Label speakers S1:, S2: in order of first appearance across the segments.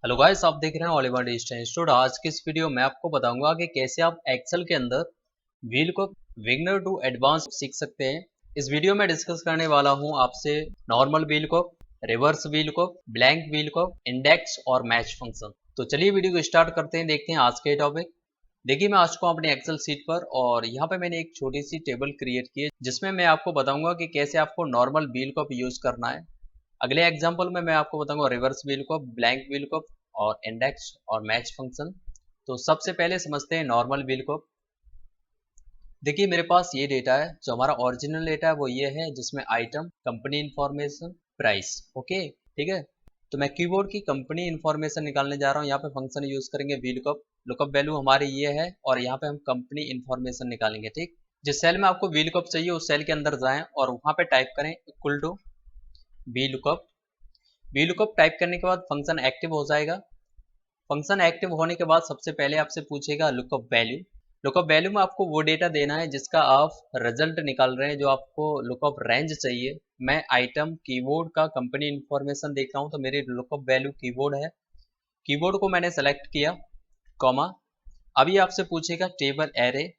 S1: Hello guys, आप देख रहे हैं ऑल इंडिया डिजिटल इंस्टीट्यूट। आज की इस वीडियो में आपको बताऊंगा कि कैसे आप एक्सेल के अंदर व्हील को बिगिनर टू एडवांस सीख सकते हैं। इस वीडियो में डिस्कस करने वाला हूं आपसे नॉर्मल व्हील को, रिवर्स व्हील को, ब्लैंक व्हील को, इंडेक्स और मैच फंक्शन। तो चलिए वीडियो को स्टार्ट करते हैं, देखते हैं आज के टॉपिक। देखिए, मैं आज को अपने एक्सेल सीट पर और यहाँ पे मैंने एक छोटी सी टेबल क्रिएट की है जिसमें मैं आपको बताऊंगा कि कैसे आपको नॉर्मल व्हील को यूज करना है। अगले एग्जाम्पल में मैं आपको बताऊंगा रिवर्स व्हील को, ब्लैंक व्हील को और इंडेक्स और मैच फंक्शन। तो सबसे पहले समझते हैं नॉर्मल व्हील को। देखिए, मेरे पास ये डेटा है, जो हमारा ओरिजिनल डेटा है वो ये है, जिसमें item, company information, price. Okay, ठीक है। तो मैं कीबोर्ड की कंपनी इंफॉर्मेशन निकालने जा रहा हूँ। यहाँ पे फंक्शन यूज करेंगे व्हीलकअप। लुकअप वैल्यू हमारी ये है और यहाँ पे हम कंपनी इंफॉर्मेशन निकालेंगे। ठीक, जिस सेल में आपको व्हीलकअप चाहिए उस सेल के अंदर जाएं और वहां पे टाइप करें इक्वल टू व्हीलकअप। VLOOKUP टाइप करने के बाद फंक्शन एक्टिव हो जाएगा। फंक्शन एक्टिव होने के बाद सबसे पहले आपसे पूछेगा लुकअप वैल्यू। लुकअप वैल्यू में आपको वो डेटा देना है जिसका आप रिजल्ट निकाल रहे हैं, जो आपको लुकअप रेंज चाहिए। मैं आइटम कीवर्ड का कंपनी इंफॉर्मेशन देख रहा हूँ, तो मेरी लुकअप वैल्यू कीवर्ड है। कीवर्ड को मैंने सेलेक्ट किया, कॉमा। अभी आपसे पूछेगा टेबल एरे।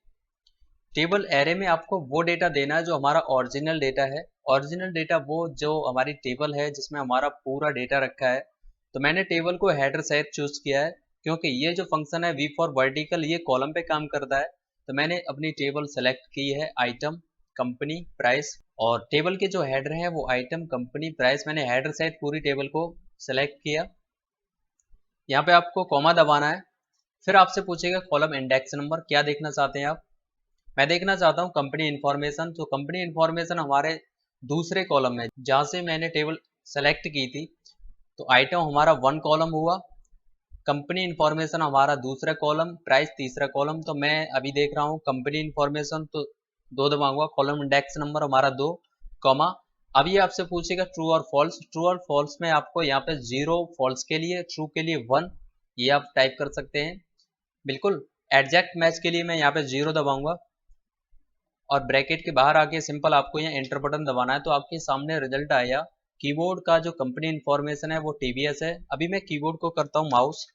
S1: टेबल एरे में आपको वो डेटा देना है जो हमारा ओरिजिनल डेटा है। ओरिजिनल डेटा वो जो हमारी टेबल है जिसमें हमारा पूरा डेटा रखा है। तो मैंने टेबल को हेडर सहित चूज किया है, क्योंकि ये जो फंक्शन है वी फॉर वर्टिकल, ये कॉलम पे काम करता है। तो मैंने अपनी टेबल सेलेक्ट की है आइटम, कंपनी, प्राइस। और टेबल के जो हेडर है वो आइटम, कंपनी, प्राइस, मैंने हेडर सहित पूरी टेबल को सेलेक्ट किया। यहाँ पे आपको कॉमा दबाना है। फिर आपसे पूछेगा कॉलम इंडेक्स नंबर, क्या देखना चाहते हैं आप। मैं देखना चाहता हूँ कंपनी इन्फॉर्मेशन। तो कंपनी इन्फॉर्मेशन हमारे दूसरे कॉलम में, जहां से मैंने टेबल सेलेक्ट की थी। तो आइटम हमारा वन कॉलम हुआ, कंपनी इन्फॉर्मेशन हमारा दूसरा कॉलम, प्राइस तीसरा कॉलम। तो मैं अभी देख रहा हूँ कंपनी इन्फॉर्मेशन, तो दो दबाऊंगा। कॉलम इंडेक्स नंबर हमारा दो, कॉमा। अभी आपसे पूछेगा ट्रू और फॉल्स। ट्रू और फॉल्स में आपको यहाँ पे जीरो फॉल्स के लिए, ट्रू के लिए वन, ये आप टाइप कर सकते हैं। बिल्कुल एग्जैक्ट मैच के लिए मैं यहाँ पे जीरो दबाऊंगा और ब्रैकेट के बाहर आके सिंपल आपको यहाँ एंटर बटन दबाना है। तो आपके सामने रिजल्ट आया। कीबोर्ड का जो कंपनी इंफॉर्मेशन है वो टीवीएस है। अभी मैं कीबोर्ड को करता हूँ माउस,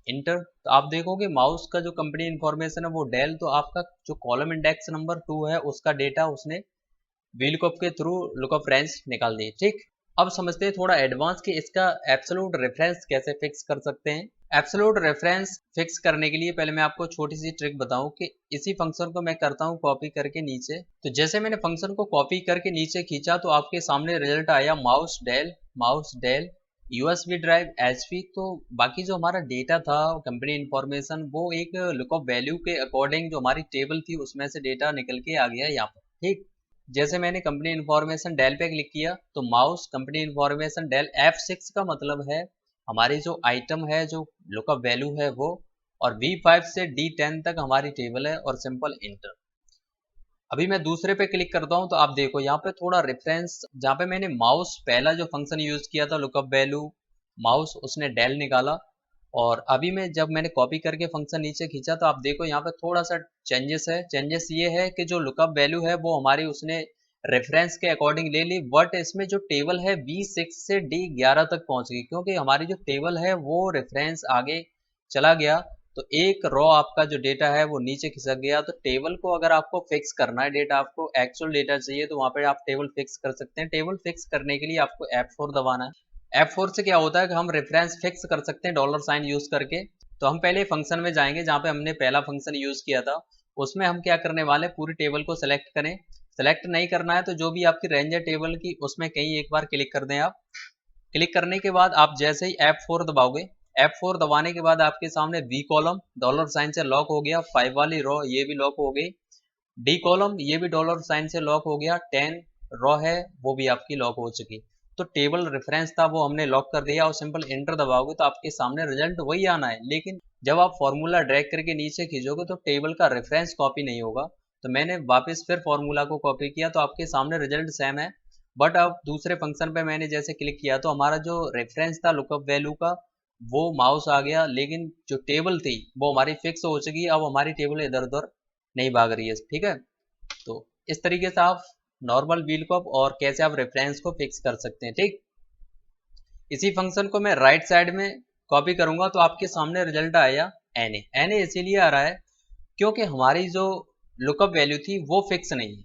S1: इंटर। तो आप देखोगे माउस का जो कंपनी इंफॉर्मेशन है वो डेल। तो आपका जो कॉलम इंडेक्स नंबर 2 है उसका डेटा उसने VLOOKUP के थ्रू लुकअप रेंज निकाल दी। ठीक, अब समझते हैं थोड़ा एडवांस कि इसका एब्सोल्यूट रेफरेंस कैसे फिक्स कर सकते हैं। एब्सोल्यूट रेफरेंस फिक्स करने के लिए पहले मैं आपको छोटी सी ट्रिक बताऊं कि इसी फंक्शन को मैं करता हूं कॉपी करके नीचे। तो जैसे मैंने फंक्शन को कॉपी करके नीचे खींचा तो आपके सामने रिजल्ट आया mouse Dell USB drive HP. तो बाकी जो हमारा डेटा था कंपनी इंफॉर्मेशन, वो एक लुकअप वैल्यू के अकॉर्डिंग जो हमारी टेबल थी उसमें से डेटा निकल के आ गया यहाँ पर। ठीक, जैसे मैंने कंपनी इंफॉर्मेशन डेल पे क्लिक किया तो mouse company information del F6 का मतलब है हमारी जो आइटम है, जो लुकअप वैल्यू है वो, और V5 से D10 तक हमारी टेबल है और सिंपल इंटर। अभी मैं दूसरे पे क्लिक करता हूं तो आप देखो यहाँ पे थोड़ा रेफरेंस, जहाँ पे मैंने माउस पहला जो फंक्शन यूज किया था लुकअप वैल्यू, माउस उसने डेल निकाला। और अभी मैं जब मैंने कॉपी करके फंक्शन नीचे खींचा तो आप देखो यहाँ पे थोड़ा सा चेंजेस है। चेंजेस ये है कि जो लुकअप वैल्यू है वो हमारी उसने रेफरेंस के अकॉर्डिंग ले ली, बट इसमें जो टेबल है V6 से D11 तक पहुंच गई, क्योंकि हमारी जो टेबल है वो रेफरेंस आगे चला गया। तो एक रो आपका जो डेटा है वो नीचे खिसक गया। तो टेबल को अगर आपको फिक्स करना है, डेटा आपको एक्चुअल डेटा चाहिए, तो वहां पे आप टेबल फिक्स कर सकते हैं। टेबल फिक्स करने के लिए आपको F4 दबाना है। F4 से क्या होता है कि हम रेफरेंस फिक्स कर सकते हैं डॉलर साइन यूज करके। तो हम पहले फंक्शन में जाएंगे जहाँ पे हमने पहला फंक्शन यूज किया था। उसमें हम क्या करने वाले, पूरी टेबल को सिलेक्ट करें। सेलेक्ट नहीं करना है तो जो भी आपकी रेंज है टेबल की उसमें कहीं एक बार क्लिक कर दें आप। क्लिक करने के बाद आप जैसे ही F4 दबाओगे, F4 दबाने के बाद आपके सामने V कॉलम डॉलर साइन से लॉक हो गया, 5 वाली रो ये भी लॉक हो गई, D कॉलम ये भी डॉलर साइन से लॉक हो गया, 10 रो है वो भी आपकी लॉक हो चुकी। तो टेबल रेफरेंस था वो हमने लॉक कर दिया और सिंपल एंटर दबाओगे तो आपके सामने रिजल्ट वही आना है। लेकिन जब आप फॉर्मूला ड्रैग करके नीचे खींचोगे तो टेबल का रेफरेंस कॉपी नहीं होगा। तो मैंने वापस फिर फॉर्मूला को कॉपी किया तो आपके सामने रिजल्ट सेम है। बट अब दूसरे फंक्शन पे मैंने जैसे क्लिक किया तो हमारा जो रेफरेंस था लुकअप वैल्यू का वो माउस आ गया, लेकिन जो टेबल थी वो हमारी फिक्स हो चुकी है। अब हमारी टेबल इधर उधर नहीं भाग रही है। ठीक है, तो इस तरीके से आप नॉर्मल व्हील को और कैसे आप रेफरेंस को फिक्स कर सकते हैं। ठीक, इसी फंक्शन को मैं राइट साइड में कॉपी करूंगा तो आपके सामने रिजल्ट आया एन ए इसीलिए आ रहा है क्योंकि हमारी जो लुकअप वैल्यू थी वो फिक्स नहीं है।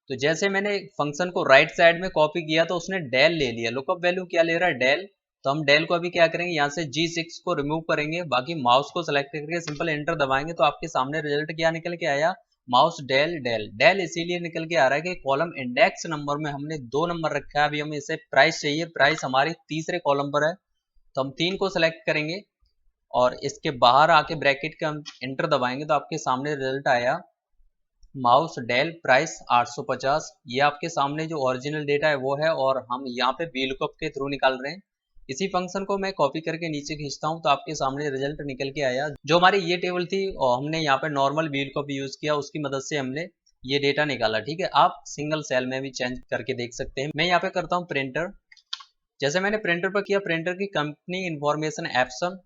S1: तो जैसे मैंने फंक्शन को राइट साइड में कॉपी किया तो उसने डेल ले लिया, लुकअप वैल्यू क्या ले रहा है डेल। तो हम डेल को अभी क्या करेंगे, यहाँ से G6 को रिमूव करेंगे, बाकी माउस को सेलेक्ट करके सिंपल एंटर दबाएंगे तो आपके सामने रिजल्ट क्या निकल के आया, माउस डेल डेल डेल इसीलिए निकल के आ रहा है कि कॉलम इंडेक्स नंबर में हमने 2 नंबर रखा है। अभी हमें इसे प्राइस चाहिए, प्राइस हमारी तीसरे कॉलम पर है तो हम 3 को सिलेक्ट करेंगे और इसके बाहर आके ब्रैकेट का हम एंटर दबाएंगे तो आपके सामने रिजल्ट आया माउस डेल प्राइस 850। ये आपके सामने जो ओरिजिनल डेटा है वो है और हम यहाँ पे VLOOKUP के थ्रू निकाल रहे हैं। इसी फंक्शन को मैं कॉपी करके नीचे खींचता हूँ तो आपके सामने रिजल्ट निकल के आया। जो हमारी ये टेबल थी और हमने यहाँ पे नॉर्मल VLOOKUP यूज किया, उसकी मदद से हमने ये डेटा निकाला। ठीक है, आप सिंगल सेल में भी चेंज करके देख सकते हैं। मैं यहाँ पे करता हूँ प्रिंटर। जैसे मैंने प्रिंटर पर किया, प्रिंटर की कंपनी इंफॉर्मेशन एप्सन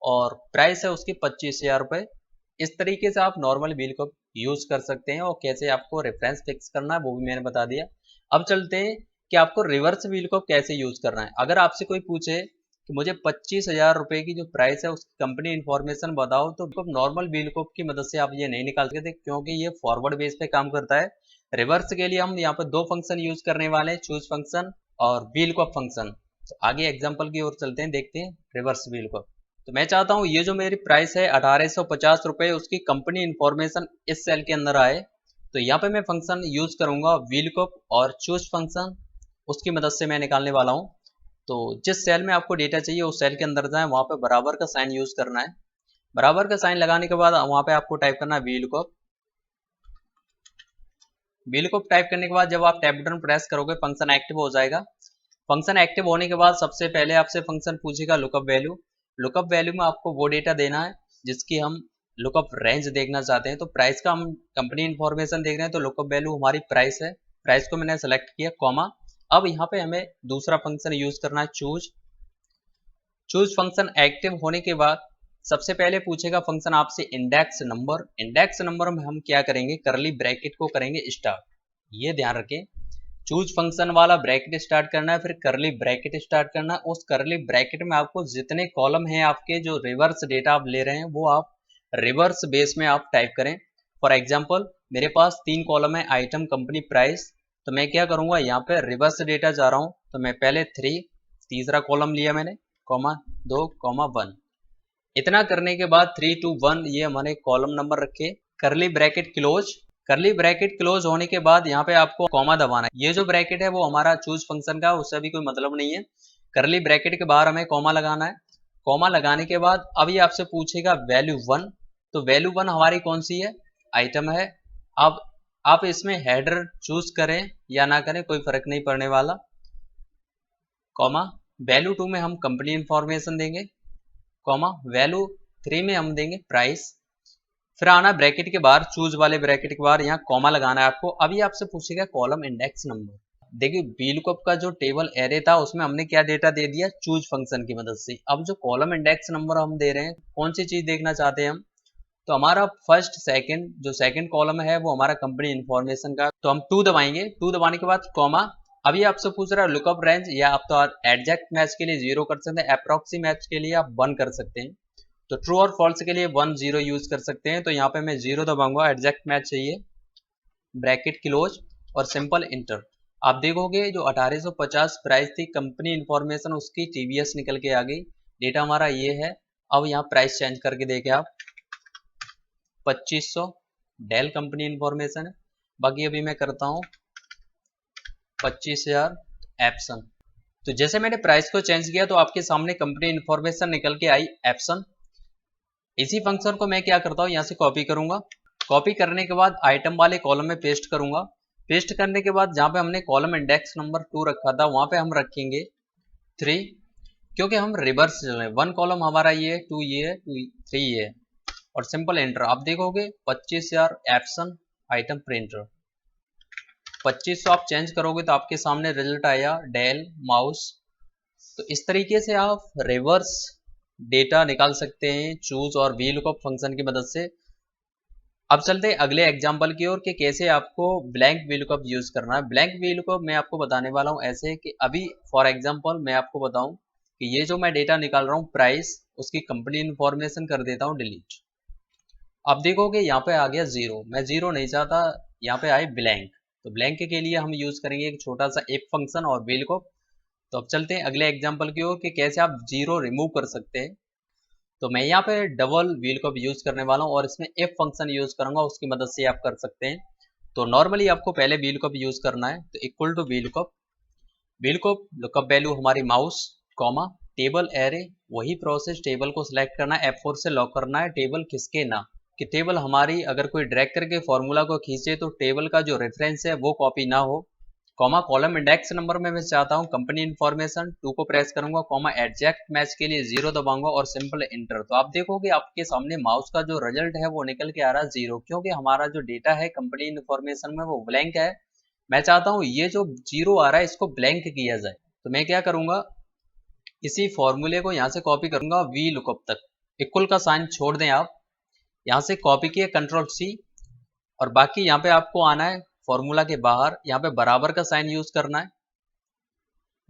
S1: और प्राइस है उसकी 25,000 रुपये। इस तरीके से आप नॉर्मल बिल को यूज कर सकते हैं और कैसे आपको रेफरेंस फिक्स करना है वो भी मैंने बता दिया। अब चलते हैं कि आपको रिवर्स बिल को कैसे यूज करना है। अगर आपसे कोई पूछे कि मुझे 25,000 रुपये की जो प्राइस है उसकी कंपनी इंफॉर्मेशन बताओ तो नॉर्मल बिल को की मदद से आप ये नहीं निकाल सकते क्योंकि ये फॉरवर्ड बेस पे काम करता है। रिवर्स के लिए हम यहाँ पर 2 फंक्शन यूज करने वाले हैं, चूज फंक्शन और VLOOKUP फंक्शन। तो आगे एग्जाम्पल की ओर चलते हैं, देखते हैं रिवर्स VLOOKUP। तो मैं चाहता हूँ ये जो मेरी प्राइस है 1850 रुपये, उसकी कंपनी इंफॉर्मेशन इस सेल के अंदर आए। तो यहाँ पे मैं फंक्शन यूज करूंगा VLOOKUP और चूज फंक्शन, उसकी मदद से मैं निकालने वाला हूँ। तो जिस सेल में आपको डेटा चाहिए उस सेल के अंदर जाएं, वहां पे बराबर का साइन यूज करना है। बराबर का साइन लगाने के बाद वहां पे आपको टाइप करना है VLOOKUP। VLOOKUP टाइप करने के बाद जब आप टैब बटन प्रेस करोगे फंक्शन एक्टिव हो जाएगा। फंक्शन एक्टिव होने के बाद सबसे पहले आपसे फंक्शन पूछेगा लुकअप वैल्यू। लुकअप वैल्यू में आपको वो डेटा देना है जिसकी हम लुकअप रेंज देखना चाहते हैं। तो प्राइस का हम कंपनी इंफॉर्मेशन देख रहे हैं तो लुकअप वैल्यू हमारी प्राइस है, प्राइस को मैंने सेलेक्ट किया कॉमा। अब यहाँ पे हमें दूसरा फंक्शन यूज करना है चूज। चूज फंक्शन एक्टिव होने के बाद सबसे पहले पूछेगा फंक्शन आपसे इंडेक्स नंबर। इंडेक्स नंबर में हम क्या करेंगे, करली ब्रैकेट को करेंगे स्टार्ट। ये ध्यान रखें, चूज फंक्शन वाला ब्रैकेट स्टार्ट करना है, फिर करली ब्रैकेट स्टार्ट करना है। उस करली ब्रैकेट में आपको जितने कॉलम हैं आपके जो रिवर्स डेटा आप ले रहे हैं वो आप रिवर्स बेस में आप टाइप करें। फॉर एग्जांपल मेरे पास 3 कॉलम है, आइटम, कंपनी, प्राइस। तो मैं क्या करूंगा, यहाँ पे रिवर्स डेटा जा रहा हूँ तो मैं पहले 3 तीसरा कॉलम लिया मैंने, कॉमा 2 कॉमा 1। इतना करने के बाद 3 2 1 ये हमारे कॉलम नंबर रखे, करली ब्रैकेट क्लोज। करली ब्रैकेट क्लोज होने के बाद यहाँ पे आपको कॉमा दबाना है। ये जो ब्रैकेट है वो हमारा चूज फंक्शन का, उससे भी कोई मतलब नहीं है। करली ब्रैकेट के बाहर हमें कॉमा लगाना है। कॉमा लगाने के बाद अब ये आपसे पूछेगा वैल्यू 1। तो वैल्यू 1 हमारी कौन सी है, आइटम है। अब आप इसमें हेडर चूज करें या ना करें कोई फर्क नहीं पड़ने वाला, कॉमा। वैल्यू 2 में हम कंपनी इंफॉर्मेशन देंगे, कॉमा। वैल्यू 3 में हम देंगे प्राइस। फिर आना ब्रैकेट के बाहर, चूज वाले ब्रैकेट के बाहर यहाँ कॉमा लगाना है आपको। अभी आपसे पूछेगा कॉलम इंडेक्स नंबर। देखिए VLOOKUP का जो टेबल एरे था उसमें हमने क्या डेटा दे दिया, चूज फंक्शन की मदद से। अब जो कॉलम इंडेक्स नंबर हम दे रहे हैं, कौन सी चीज देखना चाहते हैं हम, तो हमारा फर्स्ट सेकंड जो सेकंड कॉलम है वो हमारा कंपनी इंफॉर्मेशन का। तो हम 2 दबाएंगे, 2 दबाने के बाद कॉमा। अभी आपसे पूछ रहा है लुकअप रेंज, या आप तो एग्जैक्ट मैच के लिए 0 कर सकते हैं, अप्रोक्सी मैच के लिए आप 1 कर सकते हैं। तो ट्रू और फॉल्स के लिए 1 0 यूज कर सकते हैं। तो यहाँ पे मैं 0 दबाऊंगा, एग्जैक्ट मैच चाहिए, ब्रैकेट क्लोज और सिंपल इंटर। आप देखोगे जो 1850 प्राइस थी कंपनी इंफॉर्मेशन उसकी TVS निकल के आ गई। डेटा हमारा ये है। अब यहाँ प्राइस चेंज करके देखें आप, 2500 डेल कंपनी इंफॉर्मेशन है। बाकी अभी मैं करता हूँ 25,000 एप्सन। तो जैसे मैंने प्राइस को चेंज किया तो आपके सामने कंपनी इंफॉर्मेशन निकल के आई एप्सन। इसी फंक्शन को मैं क्या करता हूँ, यहाँ से कॉपी करूंगा। कॉपी करने के बाद आइटम वाले कॉलम में पेस्ट करूंगा। पेस्ट करने के बाद जहां पे हमने कॉलम इंडेक्स नंबर 2 रखा था वहां पे हम रखेंगे 3, क्योंकि हम रिवर्स चल रहे हैं। 1 कॉलम हमारा ये है, 2 ये है, 2 3 ये है, और सिंपल एंटर। आप देखोगे 25,000 एप्सन आइटम प्रिंटर। 2500 आप चेंज करोगे तो आपके सामने रिजल्ट आया डेल माउस। तो इस तरीके से आप रिवर्स डेटा निकाल सकते हैं चूज और VLOOKUP फंक्शन की मदद से। अब चलते हैं अगले एग्जाम्पल की ओर कि कैसे आपको ब्लैंक VLOOKUP यूज करना है। ब्लैंक VLOOKUP मैं आपको बताने वाला हूँ ऐसे कि अभी फॉर एग्जाम्पल मैं आपको बताऊं कि ये जो मैं डेटा निकाल रहा हूँ प्राइस, उसकी कंपनी इंफॉर्मेशन कर देता हूँ डिलीट। अब देखोगे यहाँ पे आ गया जीरो, मैं जीरो नहीं चाहता, यहाँ पे आए ब्लैंक। तो ब्लैंक के लिए हम यूज करेंगे एक छोटा सा इफ फंक्शन और VLOOKUP। तो अब चलते हैं अगले एग्जाम्पल की ओर कि कैसे आप जीरो रिमूव कर सकते हैं। तो मैं यहाँ पे डबल VLOOKUP यूज करने वाला हूँ और इसमें इफ फंक्शन यूज करूंगा, उसकी मदद से आप कर सकते हैं। तो नॉर्मली आपको पहले VLOOKUP यूज करना है, तो equal to VLOOKUP lookup value हमारी माउस कॉमा टेबल एरे, वही प्रोसेस टेबल को सिलेक्ट करना है, F4 से लॉक करना है टेबल किसके ना, कि टेबल हमारी अगर कोई ड्रैग करके फॉर्मूला को खींचे तो टेबल का जो रेफरेंस है वो कॉपी ना हो। कॉमा कॉलम इंडेक्स नंबर में मैं चाहता हूँ कंपनी इन्फॉर्मेशन, 2 को प्रेस करूंगा, कॉमा एग्जैक्ट मैच के लिए 0 दबाऊंगा और सिंपल इंटर। तो आप देखोगे आपके सामने माउस का जो रिजल्ट है वो निकल के आ रहा है 0, क्योंकि हमारा जो डेटा है कंपनी इन्फॉर्मेशन में वो ब्लैंक है। मैं चाहता हूँ ये जो 0 आ रहा है इसको ब्लैंक किया जाए। तो मैं क्या करूंगा, इसी फॉर्मूले को यहाँ से कॉपी करूंगा VLOOKUP तक, इक्वल का साइन छोड़ दें आप, यहाँ से कॉपी किए Ctrl+C, और बाकी यहाँ पे आपको आना है फॉर्मूला के बाहर, यहाँ पे बराबर का साइन यूज करना है।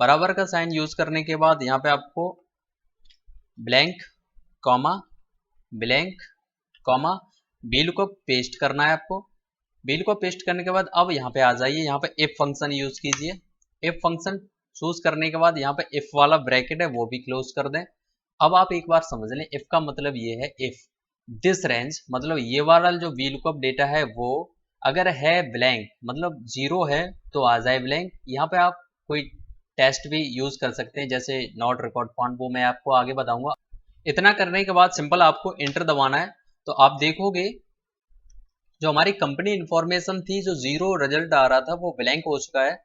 S1: बराबर का साइन यूज करने के बाद यहाँ पे आपको blank comma blank comma VLOOKUP paste करना है आपको। VLOOKUP पेस्ट करने के बाद अब यहाँ पे आ जाइए, यहाँ पे इफ फंक्शन यूज कीजिए। इफ फंक्शन चूज करने के बाद यहाँ पे इफ वाला ब्रैकेट है वो भी क्लोज कर दें। अब आप एक बार समझ लें, इफ का मतलब ये है इफ दिस रेंज, मतलब ये वाला जो VLOOKUP डेटा है वो अगर है ब्लैंक, मतलब 0 है तो आ जाए ब्लैंक। यहाँ पे आप कोई टेस्ट भी यूज कर सकते हैं जैसे नॉट रिकॉर्ड फाउंड, वो मैं आपको आगे बताऊंगा। इतना करने के बाद सिंपल आपको इंटर दबाना है। तो आप देखोगे जो हमारी कंपनी इंफॉर्मेशन थी, जो 0 रिजल्ट आ रहा था वो ब्लैंक हो चुका है।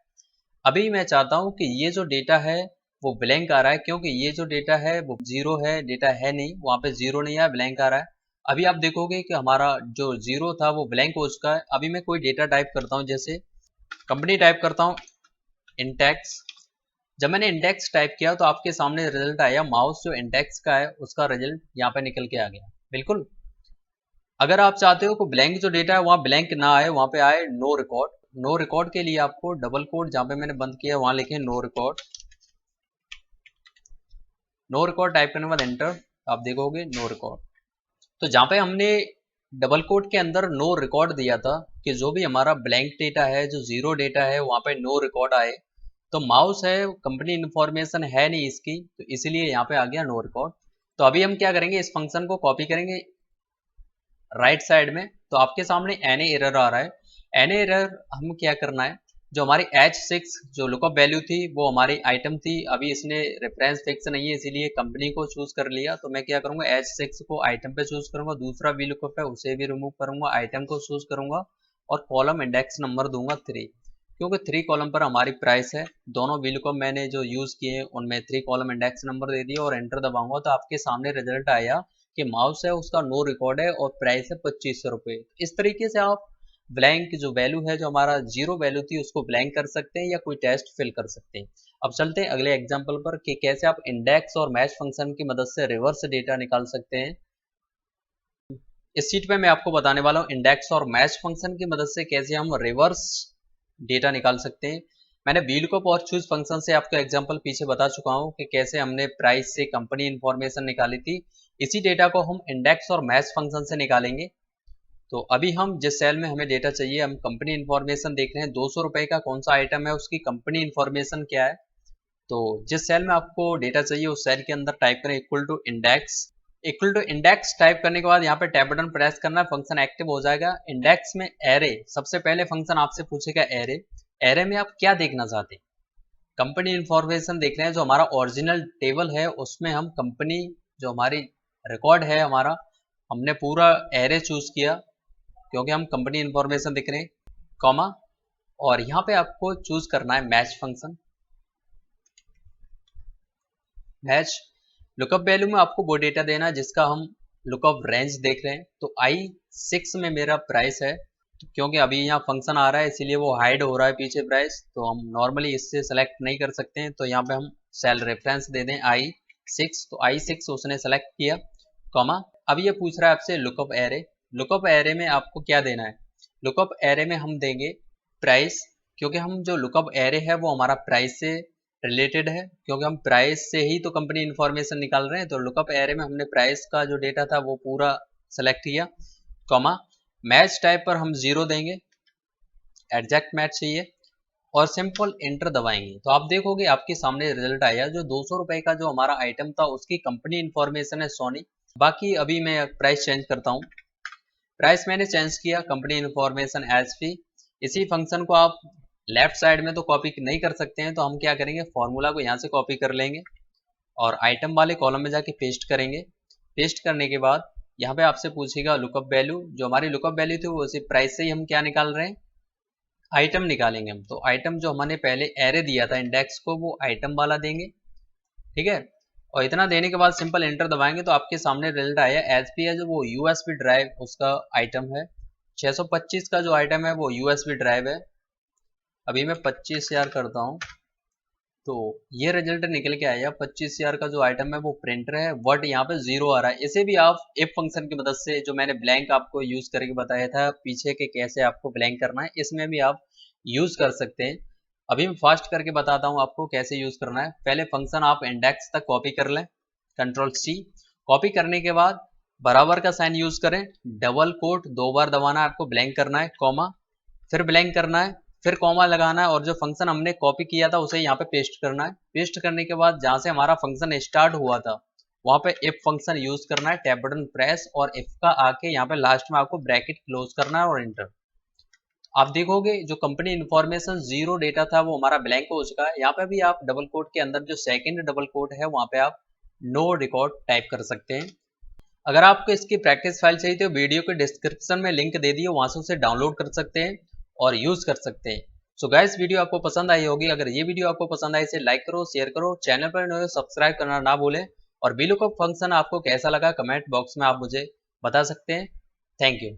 S1: अभी मैं चाहता हूं कि ये जो डेटा है वो ब्लैंक आ रहा है, क्योंकि ये जो डेटा है वो 0 है, डेटा है नहीं, वहां पे 0 नहीं आया, ब्लैंक आ रहा है। अभी आप देखोगे कि हमारा जो 0 था वो ब्लैंक हो चुका है। अभी मैं कोई डेटा टाइप करता हूं, जैसे कंपनी टाइप करता हूं इंटेक्स। जब मैंने इंडेक्स टाइप किया तो आपके सामने रिजल्ट आया, माउस जो इंडेक्स का है उसका रिजल्ट यहाँ पे निकल के आ गया। बिल्कुल अगर आप चाहते हो कि ब्लैंक जो डेटा है वहां ब्लैंक ना आए, वहां पे आए नो रिकॉर्ड। नो रिकॉर्ड के लिए आपको डबल कोड जहां पे मैंने बंद किया वहां लिखे no record. No record type करने के बाद एंटर, आप देखोगे नो रिकॉर्ड। तो जहां पे हमने डबल कोड के अंदर नो रिकॉर्ड दिया था कि जो भी हमारा ब्लैंक डेटा है, जो 0 डेटा है वहां पे नो रिकॉर्ड आए, तो माउस है कंपनी इंफॉर्मेशन है नहीं इसकी, तो इसलिए यहाँ पे आ गया नो रिकॉर्ड। तो अभी हम क्या करेंगे, इस फंक्शन को कॉपी करेंगे राइट साइड में। तो आपके सामने एन एरर आ रहा है। एन एरर हम क्या करना है, जो हमारी H6 जो लुकअप वैल्यू थी वो हमारी आइटम थी, अभी इसने रेफरेंस फिक्स नहीं है इसीलिए कंपनी को चूज कर लिया। तो मैं क्या करूंगा, H6 को आइटम पे चूज करूंगा, दूसरा VLOOKUP है उसे भी रिमूव करूंगा, आइटम को चूज करूंगा और कॉलम इंडेक्स नंबर दूंगा 3, क्योंकि 3 कॉलम पर हमारी प्राइस है। दोनों VLOOKUP मैंने जो यूज किए उनमें 3 कॉलम इंडेक्स नंबर दे दिया और एंटर दबाऊंगा तो आपके सामने रिजल्ट आया कि माउस है उसका नो रिकॉर्ड है और प्राइस है 2500 रुपये। इस तरीके से आप ब्लैंक जो वैल्यू है, जो हमारा 0 वैल्यू थी, उसको ब्लैंक कर सकते हैं या कोई टेस्ट फिल कर सकते हैं। अब चलते हैं अगले एग्जांपल पर कि कैसे आप इंडेक्स और मैच फंक्शन की मदद से रिवर्स डेटा निकाल सकते हैं। इस शीट पे मैं आपको बताने वाला हूँ इंडेक्स और मैच फंक्शन की मदद से कैसे हम रिवर्स डेटा निकाल सकते हैं। मैंने VLOOKUP और चूज फंक्शन से आपको एग्जांपल पीछे बता चुका हूँ कि कैसे हमने प्राइस से कंपनी इंफॉर्मेशन निकाली थी। इसी डेटा को हम इंडेक्स और मैच फंक्शन से निकालेंगे। तो अभी हम जिस सेल में हमें डेटा चाहिए, हम कंपनी इंफॉर्मेशन देख रहे हैं, 200 रुपए का कौन सा आइटम है, उसकी कंपनी इंफॉर्मेशन क्या है। तो जिस सेल में आपको डेटा चाहिए उस सेल के अंदर टाइप करें equal to index. Equal to index type करने के बाद यहाँ पे टैब बटन प्रेस करना है, फंक्शन एक्टिव हो जाएगा। इंडेक्स में एरे, सबसे पहले फंक्शन आपसे पूछेगा एरे। एरे में आप क्या देखना चाहते हैं, कंपनी इंफॉर्मेशन देख रहे हैं, जो हमारा ओरिजिनल टेबल है उसमें हम कंपनी जो हमारी रिकॉर्ड है हमारा, हमने पूरा एरे चूज किया क्योंकि हम कंपनी इंफॉर्मेशन देख रहे हैं, कॉमा, और यहाँ पे आपको चूज करना है match function. Match lookup value में आपको वो डेटा देना है जिसका हम लुकअप रेंज देख रहे हैं। तो I6 में मेरा प्राइस है, तो क्योंकि अभी यहाँ फंक्शन आ रहा है इसीलिए वो हाइड हो रहा है पीछे प्राइस, तो हम नॉर्मली इससे सेलेक्ट नहीं कर सकते हैं। तो यहाँ पे हम सेल रेफरेंस दे दें I6, तो I6 उसने सेलेक्ट किया, कॉमा। अब ये पूछ रहा है आपसे लुकअप एरे, लुकअप एरे में आपको क्या देना है, लुकअप एरे में हम देंगे प्राइस, क्योंकि हम जो लुकअप एरे है वो हमारा प्राइस से रिलेटेड है, क्योंकि हम प्राइस से ही तो कंपनी इन्फॉर्मेशन निकाल रहे हैं। तो लुकअप एरे में हमने प्राइस का जो डेटा था वो पूरा सेलेक्ट किया, कॉमा मैच टाइप पर हम 0 देंगे, एग्जैक्ट मैच चाहिए, और सिंपल एंटर दबाएंगे। तो आप देखोगे आपके सामने रिजल्ट आया, जो 200 रुपए का जो हमारा आइटम था उसकी कंपनी इन्फॉर्मेशन है सोनी। बाकी अभी मैं प्राइस चेंज करता हूँ, प्राइस मैंने चेंज किया, कंपनी इन्फॉर्मेशन एज फी। इसी फंक्शन को आप लेफ्ट साइड में तो कॉपी नहीं कर सकते हैं, तो हम क्या करेंगे, फॉर्मूला को यहाँ से कॉपी कर लेंगे और आइटम वाले कॉलम में जाके पेस्ट करेंगे। पेस्ट करने के बाद यहाँ पे आपसे पूछेगा लुकअप वैल्यू, जो हमारी लुकअप वैल्यू थी वो उसी प्राइस से ही हम क्या निकाल रहे हैं, आइटम निकालेंगे हम। तो आइटम जो हमने पहले एरे दिया था इंडेक्स को, वो आइटम वाला देंगे, ठीक है। और इतना देने के बाद सिंपल एंटर दबाएंगे तो आपके सामने रिजल्ट आया एच पी है, जो वो यूएसबी ड्राइव उसका आइटम है। 625 का जो आइटम है वो यूएसबी ड्राइव है। अभी मैं 25,000 करता हूँ, तो ये रिजल्ट निकल के आया 25,000 का जो आइटम है वो प्रिंटर है, बट यहाँ पे 0 आ रहा है। इसे भी आप इफ फंक्शन की मदद से, जो मैंने ब्लैंक आपको यूज करके बताया था पीछे के कैसे आपको ब्लैंक करना है, इसमें भी आप यूज कर सकते हैं। अभी मैं फास्ट करके बताता हूँ आपको कैसे यूज करना है। पहले फंक्शन आप इंडेक्स तक कॉपी कर लें, कंट्रोल सी। कॉपी करने के बाद बराबर का साइन यूज करें, डबल कोट 2 बार दबाना है आपको, ब्लैंक करना है, कॉमा, फिर ब्लैंक करना है, फिर कॉमा लगाना है, और जो फंक्शन हमने कॉपी किया था उसे यहाँ पे पेस्ट करना है। पेस्ट करने के बाद जहां से हमारा फंक्शन स्टार्ट हुआ था वहां पे इफ फंक्शन यूज करना है, टैब बटन प्रेस और इफ का आके यहाँ पे लास्ट में आपको ब्रैकेट क्लोज करना है और एंटर। आप देखोगे जो कंपनी इन्फॉर्मेशन 0 डेटा था वो हमारा ब्लैंक हो चुका है। यहाँ पे भी आप डबल कोट के अंदर जो सेकंड डबल कोट है वहां पे आप नो रिकॉर्ड टाइप कर सकते हैं। अगर आपको इसकी प्रैक्टिस फाइल चाहिए तो वीडियो के डिस्क्रिप्शन में लिंक दे दिए, वहां से उसे डाउनलोड कर सकते हैं और यूज कर सकते हैं। सो गाइस, वीडियो आपको पसंद आई होगी। अगर ये वीडियो आपको पसंद आई इसे लाइक करो, शेयर करो, चैनल पर नए हो सब्सक्राइब करना ना भूलें। और VLOOKUP फंक्शन आपको कैसा लगा कमेंट बॉक्स में आप मुझे बता सकते हैं। Thank you.